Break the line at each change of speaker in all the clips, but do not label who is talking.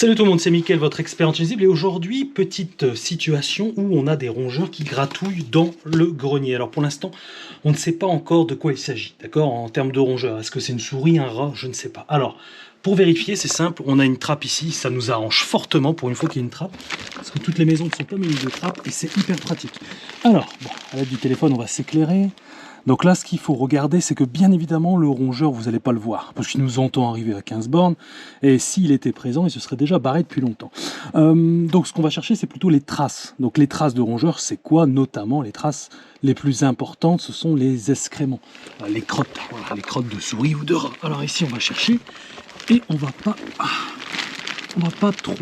Salut tout le monde, c'est Mickaël, votre expert anti-nuisible, et aujourd'hui, petite situation où on a des rongeurs qui gratouillent dans le grenier. Alors pour l'instant, on ne sait pas encore de quoi il s'agit, d'accord, en termes de rongeurs. Est-ce que c'est une souris, un rat? Je ne sais pas. Alors, pour vérifier, c'est simple, on a une trappe ici, ça nous arrange fortement pour une fois qu'il y a une trappe, parce que toutes les maisons ne sont pas munies de trappe, et c'est hyper pratique. Alors, bon, à l'aide du téléphone, on va s'éclairer. Donc là, ce qu'il faut regarder, c'est que bien évidemment, le rongeur, vous n'allez pas le voir, parce qu'il nous entend arriver à 15 bornes, et s'il était présent, il se serait déjà barré depuis longtemps. Donc ce qu'on va chercher, c'est plutôt les traces. Donc les traces de rongeur, c'est quoi? Notamment, les traces les plus importantes, ce sont les excréments, les crottes, voilà, les crottes de souris ou de rats. Alors ici, on va chercher, et on va pas trop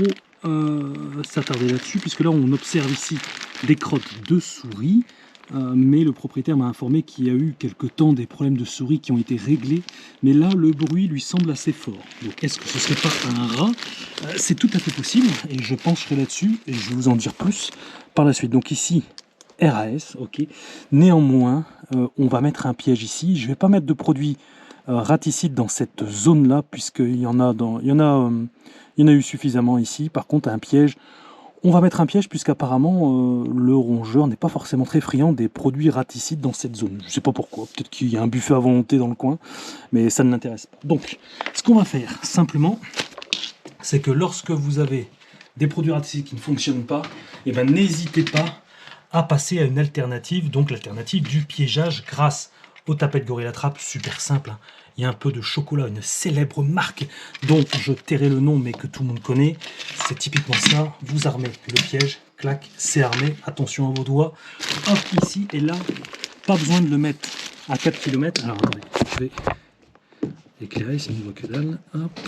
s'attarder là-dessus, puisque là, on observe ici des crottes de souris. Mais le propriétaire m'a informé qu'il y a eu quelque temps des problèmes de souris qui ont été réglés, mais là le bruit lui semble assez fort. Donc est-ce que ce serait pas un rat? C'est tout à fait possible, et je pencherai là-dessus, et je vais vous en dire plus par la suite. Donc ici, RAS, ok. Néanmoins, on va mettre un piège ici. Je ne vais pas mettre de produits raticides dans cette zone-là, puisqu'il y en a eu suffisamment ici. Par contre, un piège... On va mettre un piège puisqu'apparemment le rongeur n'est pas forcément très friand des produits raticides dans cette zone. Je ne sais pas pourquoi, peut-être qu'il y a un buffet à volonté dans le coin, mais ça ne l'intéresse pas. Donc, ce qu'on va faire simplement, c'est que lorsque vous avez des produits raticides qui ne fonctionnent pas, eh ben, n'hésitez pas à passer à une alternative, donc l'alternative du piégeage grâce aux tapettes Gorilla Trap, super simple. Il y a un peu de chocolat, une célèbre marque dont je tairai le nom mais que tout le monde connaît. C'est typiquement ça, vous armez le piège, clac, c'est armé, attention à vos doigts. Hop, ici et là, pas besoin de le mettre à 4 km. Alors attendez, je vais éclairer, si on ne voit que dalle. Hop,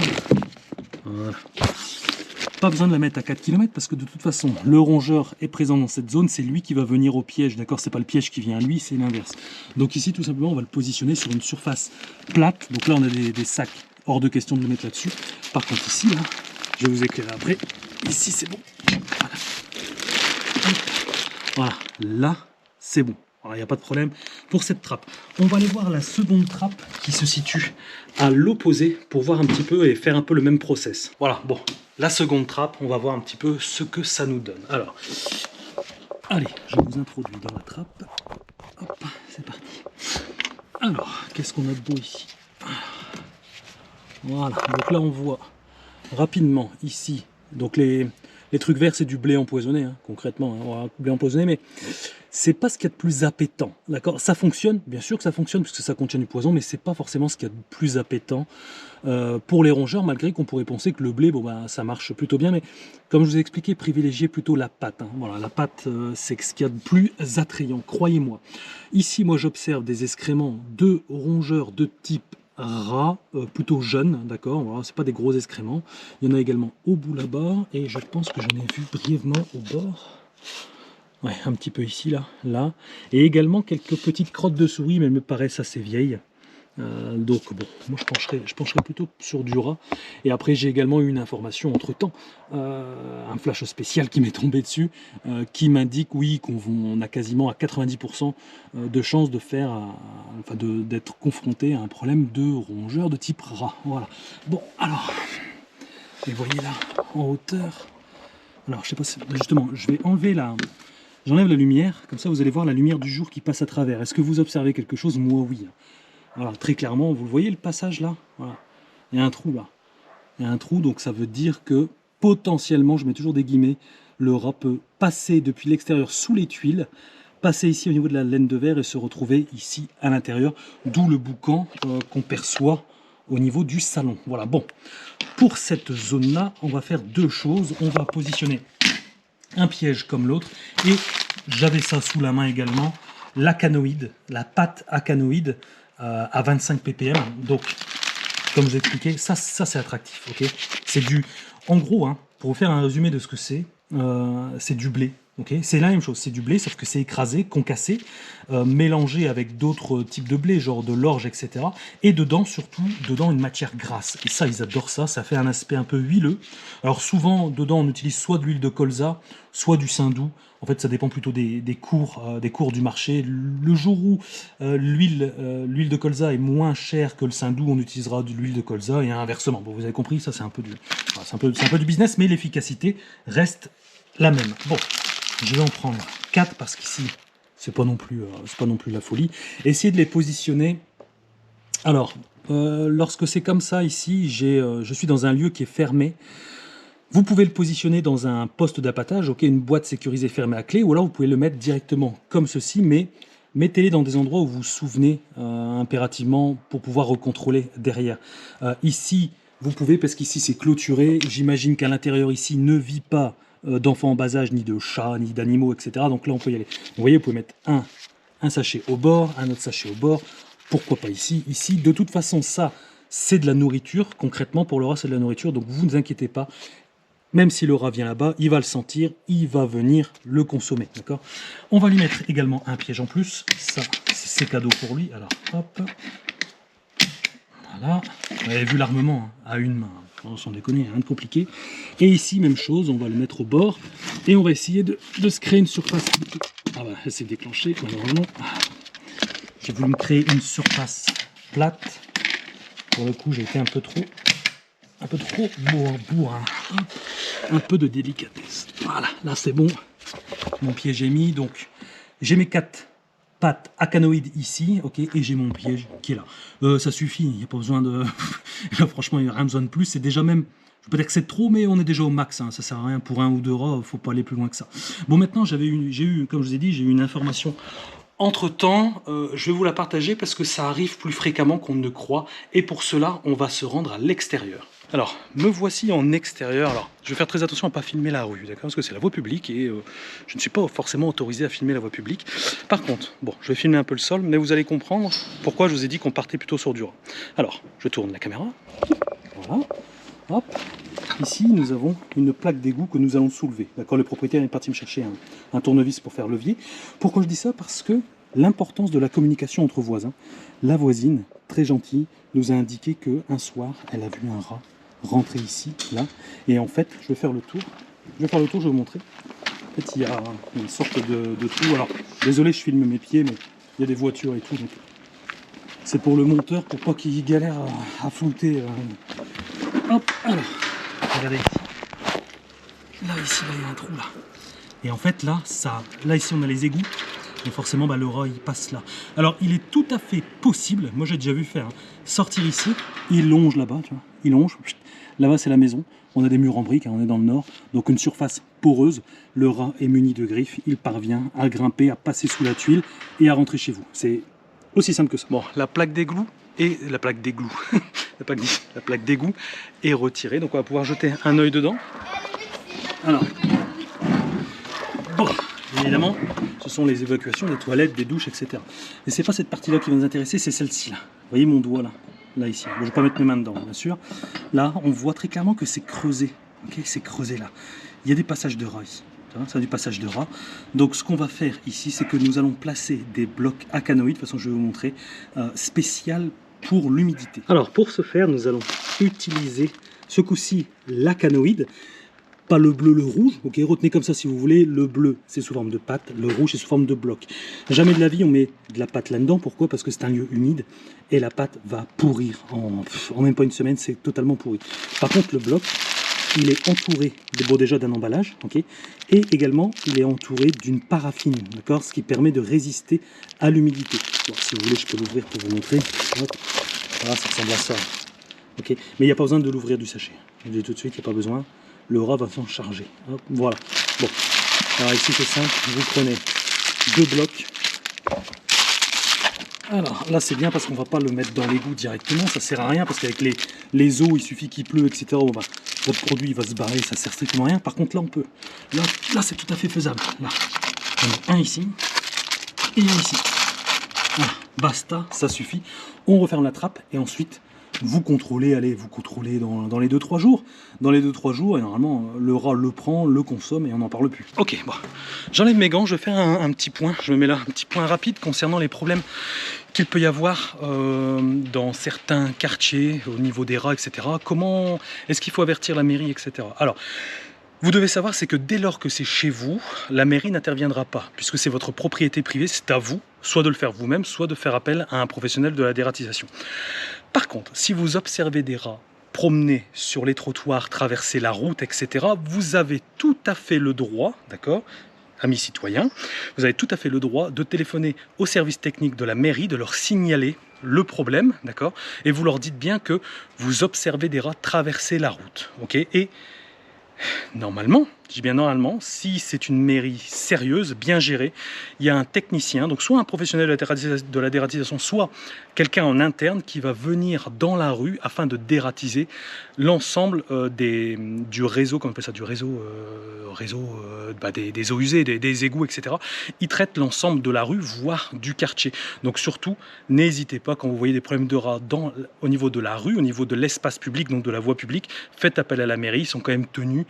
voilà. Pas besoin de la mettre à 4 km parce que de toute façon, le rongeur est présent dans cette zone, c'est lui qui va venir au piège, d'accord? C'est pas le piège qui vient à lui, c'est l'inverse. Donc ici, tout simplement, on va le positionner sur une surface plate. Donc là, on a des sacs, hors de question de le mettre là-dessus. Par contre, ici, là, je vais vous éclairer après. Ici, c'est bon. Voilà. Voilà. Là, c'est bon. Il n'y a pas de problème pour cette trappe. On va aller voir la seconde trappe qui se situe à l'opposé pour voir un petit peu et faire un peu le même process. Voilà, bon, la seconde trappe, on va voir un petit peu ce que ça nous donne. Alors, allez, je vous introduis dans la trappe. Hop, c'est parti. Alors, qu'est-ce qu'on a de beau ici? Voilà, donc là on voit rapidement ici, donc les trucs verts c'est du blé empoisonné, hein, concrètement, hein, voilà, blé empoisonné, mais c'est pas ce qu'il y a de plus appétant, d'accord? Ça fonctionne, bien sûr que ça fonctionne puisque ça contient du poison, mais c'est pas forcément ce qu'il y a de plus appétant pour les rongeurs, malgré qu'on pourrait penser que le blé, bon bah ça marche plutôt bien, mais comme je vous ai expliqué, privilégiez plutôt la pâte, hein. Voilà, la pâte c'est ce qu'il y a de plus attrayant, croyez-moi. Ici, moi j'observe des excréments de rongeurs de type rat, plutôt jeunes, d'accord, voilà, c'est pas des gros excréments. Il y en a également au bout là-bas, et je pense que j'en ai vu brièvement au bord. Ouais, un petit peu ici, là. Et également quelques petites crottes de souris, mais elles me paraissent assez vieilles. Donc bon, moi je pencherai plutôt sur du rat. Et après j'ai également eu une information entre-temps, un flash spécial qui m'est tombé dessus, qui m'indique oui qu'on a quasiment à 90% de chances de faire, enfin d'être confronté à un problème de rongeur de type rat. Voilà. Bon alors, et voyez là en hauteur. Alors je sais pas si, justement, je vais enlever la... J'enlève la lumière, comme ça vous allez voir la lumière du jour qui passe à travers. Est-ce que vous observez quelque chose? Moi oui. Voilà, très clairement, vous le voyez le passage là? Voilà. Il y a un trou là. Il y a un trou, donc ça veut dire que potentiellement, je mets toujours des guillemets, le rat peut passer depuis l'extérieur sous les tuiles, passer ici au niveau de la laine de verre et se retrouver ici à l'intérieur, d'où le boucan qu'on perçoit au niveau du salon. Voilà, bon. Pour cette zone-là, on va faire deux choses. On va positionner un piège comme l'autre, et j'avais ça sous la main également, l'acanoïde, la pâte acanoïde à 25 ppm. Donc comme je vous ai expliqué, ça c'est attractif, ok? C'est du, en gros, hein, pour vous faire un résumé de ce que c'est du blé, Okay, c'est la même chose, c'est du blé, sauf que c'est écrasé, concassé, mélangé avec d'autres types de blé, genre de l'orge, etc. Et dedans, surtout, dedans, une matière grasse. Et ça, ils adorent ça, ça fait un aspect un peu huileux. Alors souvent, dedans, on utilise soit de l'huile de colza, soit du saindoux. En fait, ça dépend plutôt des cours du marché. Le jour où l'huile de colza est moins chère que le saindoux, on utilisera de l'huile de colza et inversement. Bon, vous avez compris, ça c'est un peu du business, mais l'efficacité reste la même. Bon, je vais en prendre 4 parce qu'ici, c'est pas non plus la folie. Essayez de les positionner. Alors, lorsque c'est comme ça ici, je suis dans un lieu qui est fermé. Vous pouvez le positionner dans un poste d'appâtage, ok, une boîte sécurisée fermée à clé, ou alors vous pouvez le mettre directement comme ceci, mais mettez-les dans des endroits où vous vous souvenez impérativement pour pouvoir recontrôler derrière. Ici, vous pouvez, parce qu'ici c'est clôturé, j'imagine qu'à l'intérieur ici ne vit pas d'enfants en bas âge, ni de chats, ni d'animaux, etc. Donc là, on peut y aller. Vous voyez, vous pouvez mettre un sachet au bord, un autre sachet au bord. Pourquoi pas ici? Ici, de toute façon, ça, c'est de la nourriture. Concrètement, pour le rat, c'est de la nourriture. Donc, vous ne vous inquiétez pas. Même si le rat vient là-bas, il va le sentir, il va venir le consommer. D'accord? On va lui mettre également un piège en plus. Ça, c'est cadeau pour lui. Alors, hop. Voilà. Vous avez vu l'armement hein, à une main. Sans déconner, rien de compliqué. Et ici, même chose, on va le mettre au bord. Et on va essayer de se créer une surface. Ah bah, elle s'est déclenchée, malheureusement. J'ai voulu me créer une surface plate. Pour le coup, j'ai été un peu trop bourrin. Un peu de délicatesse. Voilà, là c'est bon. Mon piège est mis, donc j'ai mes 4 pattes acanoïdes ici, ok, et j'ai mon piège qui est là. Ça suffit, il n'y a pas besoin de... Là, franchement, il n'y a rien besoin de plus, c'est déjà même... Je peux dire que c'est trop, mais on est déjà au max, hein. Ça sert à rien pour un ou deux rats, faut pas aller plus loin que ça. Bon, maintenant, j'ai eu, comme je vous ai dit, j'ai eu une information. Entre-temps, je vais vous la partager parce que ça arrive plus fréquemment qu'on ne croit, et pour cela, on va se rendre à l'extérieur. Alors, me voici en extérieur. Alors, je vais faire très attention à ne pas filmer la rue, d'accord? Parce que c'est la voie publique et je ne suis pas forcément autorisé à filmer la voie publique. Par contre, bon, je vais filmer un peu le sol, mais vous allez comprendre pourquoi je vous ai dit qu'on partait plutôt sur du rat. Alors, je tourne la caméra. Voilà. Hop. Ici, nous avons une plaque d'égout que nous allons soulever. D'accord? Le propriétaire est parti me chercher un tournevis pour faire levier. Pourquoi je dis ça? Parce que l'importance de la communication entre voisins. La voisine, très gentille, nous a indiqué qu'un soir, elle a vu un rat rentrer ici, là, et en fait, je vais faire le tour, je vais vous montrer. En fait, il y a une sorte de trou, alors, désolé, je filme mes pieds, mais il y a des voitures et tout, donc c'est pour le monteur, pour pas qu'il galère à flouter. Hop, alors, regardez ici. Là, ici, il y a un trou, là. Et en fait, là, ici, on a les égouts, et forcément, bah, le rat, il passe là. Alors, il est tout à fait possible, moi j'ai déjà vu faire, hein, sortir ici, il longe là-bas, tu vois, il longe, là-bas c'est la maison, on a des murs en briques, hein, on est dans le nord, donc une surface poreuse, le rat est muni de griffes, il parvient à grimper, à passer sous la tuile et à rentrer chez vous. C'est aussi simple que ça. Bon, la plaque d'égout la plaque d'égout est retirée, donc on va pouvoir jeter un œil dedans. Alors, bon, évidemment, ce sont les évacuations des toilettes, des douches, etc. Et c'est pas cette partie-là qui va nous intéresser, c'est celle-ci là. Vous voyez mon doigt là, là ici. Bon, je vais pas mettre mes mains dedans, bien sûr. Là, on voit très clairement que c'est creusé. Ok, c'est creusé là. Il y a des passages de rats ici. C'est du passage de rats. Donc, ce qu'on va faire ici, c'est que nous allons placer des blocs acanoïdes, de toute façon, je vais vous montrer, spécial pour l'humidité. Alors, pour ce faire, nous allons utiliser ce coup-ci l'acanoïde. Pas le bleu, le rouge, ok, retenez comme ça si vous voulez, le bleu c'est sous forme de pâte, le rouge c'est sous forme de bloc. Jamais de la vie on met de la pâte là-dedans, pourquoi? Parce que c'est un lieu humide et la pâte va pourrir, en même pas une semaine c'est totalement pourri. Par contre le bloc, il est entouré déjà d'un emballage, ok, et également il est entouré d'une paraffine, d'accord, ce qui permet de résister à l'humidité. Bon, si vous voulez je peux l'ouvrir pour vous montrer. Hop. Voilà, ça ressemble à ça, ok, mais il n'y a pas besoin de l'ouvrir du sachet, je vous dis tout de suite, il n'y a pas besoin. Le rat va s'en charger. Hop, voilà. Bon. Alors ici c'est simple, vous prenez 2 blocs. Alors là c'est bien parce qu'on va pas le mettre dans l'égout directement, ça sert à rien parce qu'avec les eaux il suffit qu'il pleut, etc. Bon, bah, votre produit il va se barrer, ça sert strictement à rien. Par contre là on peut. Là c'est tout à fait faisable. Là, on a un ici et un ici. Voilà, basta, ça suffit. On referme la trappe et ensuite Vous contrôlez, allez, vous contrôlez dans les 2-3 jours. Dans les 2-3 jours, et normalement, le rat le prend, le consomme et on n'en parle plus. Ok, bon, j'enlève mes gants, je vais faire un petit point. Je me mets là un petit point rapide concernant les problèmes qu'il peut y avoir dans certains quartiers, au niveau des rats, etc. Comment est-ce qu'il faut avertir la mairie, etc. Alors, vous devez savoir, c'est que dès lors que c'est chez vous, la mairie n'interviendra pas, puisque c'est votre propriété privée, c'est à vous, soit de le faire vous-même, soit de faire appel à un professionnel de la dératisation. Par contre, si vous observez des rats promener sur les trottoirs, traverser la route, etc., vous avez tout à fait le droit, d'accord, amis citoyens, vous avez tout à fait le droit de téléphoner au service technique de la mairie, de leur signaler le problème, d'accord, et vous leur dites bien que vous observez des rats traverser la route, ok, et normalement, je dis bien normalement, si c'est une mairie sérieuse, bien gérée, il y a un technicien, donc soit un professionnel de la dératisation, soit quelqu'un en interne qui va venir dans la rue afin de dératiser l'ensemble du réseau, comment on appelle ça, du réseau, des eaux usées, des égouts, etc. Il traite l'ensemble de la rue, voire du quartier. Donc surtout, n'hésitez pas quand vous voyez des problèmes de rats au niveau de la rue, au niveau de l'espace public, donc de la voie publique, faites appel à la mairie, ils sont quand même tenus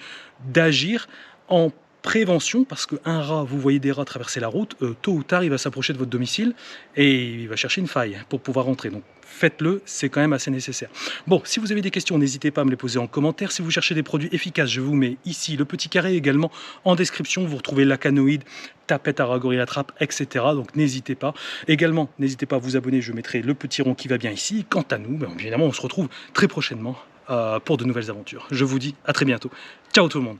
d'agir en prévention, parce qu'un rat, vous voyez des rats traverser la route, tôt ou tard il va s'approcher de votre domicile et il va chercher une faille pour pouvoir rentrer. Donc faites-le, c'est quand même assez nécessaire. Bon, si vous avez des questions, n'hésitez pas à me les poser en commentaire. Si vous cherchez des produits efficaces, je vous mets ici le petit carré également en description. Vous retrouvez l'Acanoïde, tapette à rat, gorille attrape, etc. Donc n'hésitez pas. Également, n'hésitez pas à vous abonner, je mettrai le petit rond qui va bien ici. Quant à nous, évidemment, on se retrouve très prochainement pour de nouvelles aventures. Je vous dis à très bientôt. Ciao tout le monde.